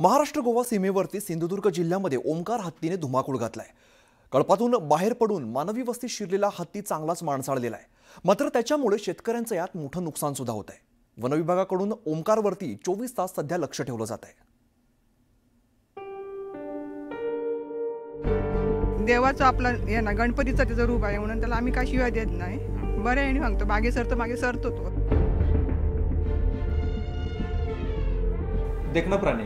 महाराष्ट्र गोवा सीमेवरती सिंधुदुर्ग जिल्ह्यामध्ये ओमकार हत्तीने धुमाकूळ घातलाय। कळपातून बाहेर पडून मानवी वस्तीत शिरलेला हत्ती चांगलाच माणसाळलेला आहे। मात्र त्याच्यामुळे शेतकऱ्यांचं यात मोठं नुकसान सुद्धा होत आहे। वन विभागाकडून ओमकारवरती 24 तास सध्या लक्ष ठेवलं जात आहे। देवाचं आपला हे ना गणपतीचं त्याचं रूप आहे म्हणून त्याला आम्ही काय शिवाय देत नाही। बरे आणि सांगतो मागे सरतो तो देखणं प्राणी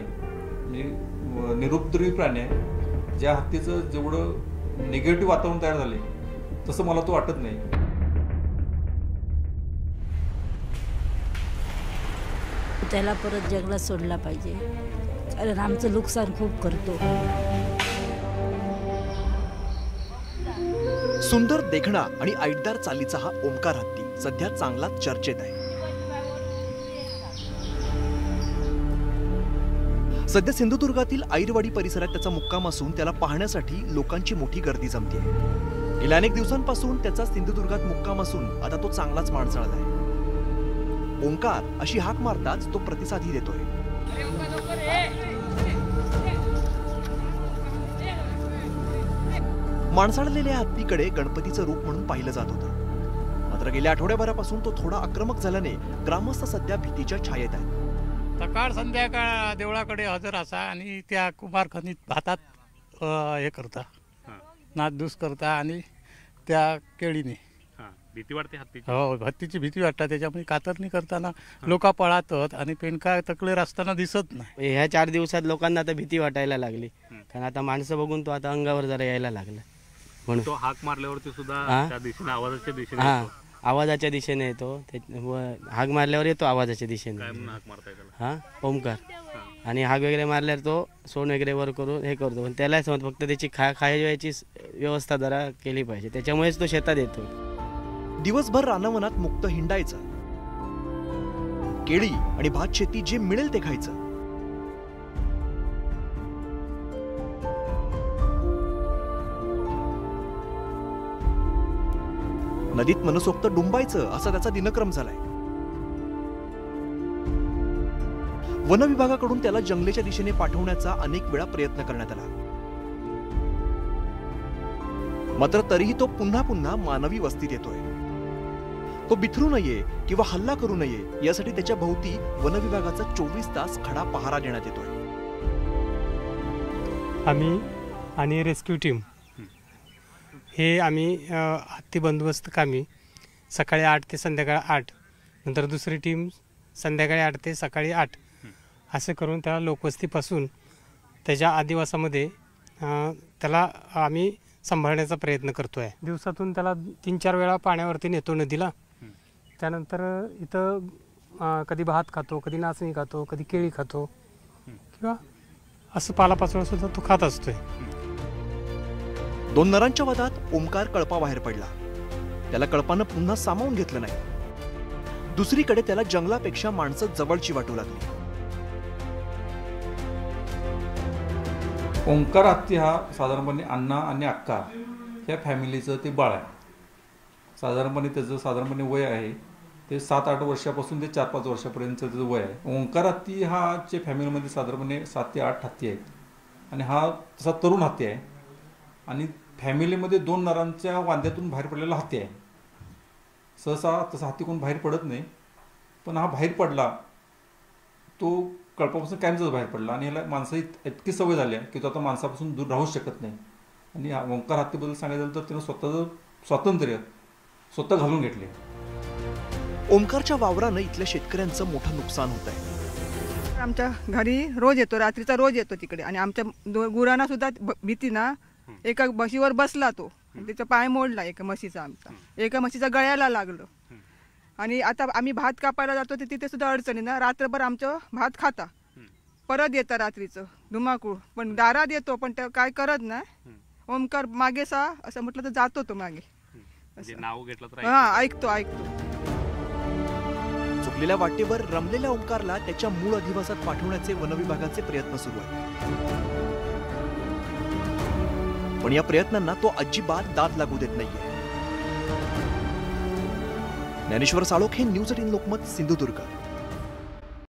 म्हणजे निरुपद्रवी प्राणी आहे। ज्या हत्तीचं जेवढं निगेटिव्ह वातावरण तयार झाले तसं मला तो वाटत नाही। त्याला परत जंगलात सोडला पाहिजे कारण आमचं नुकसान खूप करतो। सुंदर देखणा आणि ऐटदार चालीचा हा ओमकार हत्ती सध्या चांगलाच चर्चेत आहे। सध्या सिंधुदुर्गातील ऐरवाडी परिसरात त्याचा मुक्काम असून त्याला पाहण्यासाठी लोकांची मोठी गर्दी जमते आहे। गेल्या अनेक दिवसांपासून त्याचा सिंधुदुर्गात मुक्काम असून आता तो चांगलाच माणसाळला आहे। ओंकार अशी हाक मारताच तो प्रतिसादही देतोय। माणसाळलेल्या हत्तीकडे गणपतीचं रूप म्हणून पाहिलं जात होतं। मात्र गेल्या आठवड्याभरापासून तो थोडा आक्रमक झाल्याने ग्रामस्थ सध्या भीतीच्या छायेत आहेत। सकाळ संध्याकाळ देवळाकडे हजर असा आणि त्या कुमारखनीत भातात हे करता नादधूस करता आणि त्या केळीने भीती वाटते हत्तीची। हो हत्तीची भीती वाटते। त्याच्यामुळे कातरणी करताना लोक पळातात आणि पेंडका तकलेर असताना दिसत नाही। ह्या 4 दिवसात लोकांना आता भीती वाटायला लागली कारण आता माणसं बघून तो आता अंगावर जरा यायला लागला म्हणून तो हाक मारल्यावरती सुद्धा त्या दिशेने आवाजाच्या दिशेने आवाजाच्या दिशेने येतो। हाक मारल्यावर येतो आवाजाच्या दिशेने। काय म्हणून हाक मारता येईल? ओमकार। आणि हाक वगैरे मारल्यावर तो सोन वगैरे वर करून हे करतो पण त्याला समज फक्त त्याची खायची व्यवस्था जरा केली पाहिजे त्याच्यामुळेच तो शेतात येतो। दिवसभर रानवनात मुक्त हिंडायचं, केळी आणि भात शेती जे मिळेल ते खायचं। नदीत मनसोक्त डुंबायचं असा त्याचा दिनक्रम झालाय। वन विभागाकडून त्याला जंगलेच्या दिशेने पाठवण्याचा अनेक वेळा प्रयत्न करण्यात आला मात्र तरीही तो पुन्हा पुन्हा मानवी वस्तीत येतोय। तो बिथरू नये किंवा हल्ला करू नये यासाठी त्याच्या भोवती वन विभागाचा 24 तास खडा पहारा देण्यात येतोय। आम्ही आणि रेस्क्यू टीम हे आम्ही हत्ती बंदोबस्त कामी सकाळी 8 ते संध्याकाळी 8 नंतर दुसरी टीम संध्याकाळी 8 ते सकाळी 8 असे करून त्याला लोकवस्तीपासून त्याच्या आदिवासामध्ये त्याला आम्ही सांभाळण्याचा प्रयत्न करतो आहे। दिवसातून त्याला 3-4 वेळा पाण्यावरती नेतो नदीला। त्यानंतर इथं कधी भात खातो, कधी नाचणी खातो, कधी केळी खातो किंवा असं पालापाचोळा सुद्धा तो खात असतोय। 2 नरांच्या वादात ओमकार कळपाबाहेर पडला। त्याला कळपानं पुन्हा सामावून घेतलं नाही। दुसरीकडे त्याला जंगलापेक्षा माणसं जवळची वाटू लागली। ओंकार हत्ती हा साधारणपणे अण्णा आणि अक्का ह्या फॅमिलीचं ते बाळ आहे। साधारणपणे त्याचं साधारणपणे वय आहे ते 7-8 वर्षापासून ते 4-5 वर्षापर्यंतचं त्याचं वय आहे। ओंकार हत्ती हा चे फॅमिलीमध्ये साधारणपणे 7 ते 8 हत्ती आहेत आणि हा तसा तरुण हत्ती आहे आणि फॅमिलीमध्ये 2 नरांच्या वांद्यातून बाहेर पडलेला हत्ती आहे। सहसा तसा हत्ती कोण बाहेर पडत नाही पण हा बाहेर पडला तो कळपापासून कायमचाच बाहेर पडला आणि याला माणसं इतकी सवय झाली आहे की तो आता माणसापासून दूर राहूच शकत नाही। आणि ओंकार हत्तीबद्दल सांगायचं तर त्यानं स्वतःचं स्वातंत्र्य स्वतः घालून घेतले। ओमकारच्या वावरानं इथल्या शेतकऱ्यांचं मोठं नुकसान होत आहे। आमच्या घरी रोज येतो, रात्रीचा रोज येतो तिकडे आणि आमच्या गुरांना सुद्धा भीती ना एका म्हशीवर बसला तो त्याचा पाय मोडला एका म्हशीचा आमचा, एका म्हशीचा गळ्याला लागलं। आणि आता आम्ही भात कापायला जातो तर तिथे सुद्धा अडचणी ना रात्रभर आमचं भात खाता परत येतं रात्रीचं धुमाकूळ पण दारात येतो पण ते काय करत नाही। ओमकार मागे सा असं म्हटलं तर जातो तो मागे नाव घेतलं तर ऐकतो। चुकलेल्या वाटेवर रमलेल्या ओंकारला त्याच्या मूळ अधिवासात पाठवण्याचे वन विभागाचे प्रयत्न सुरू आहेत पण या प्रयत्नांना तो अजिबात दाद लागू देत नाहीये। ज्ञानेश्वर साळोखे, न्यूज 18 लोकमत, सिंधुदुर्ग।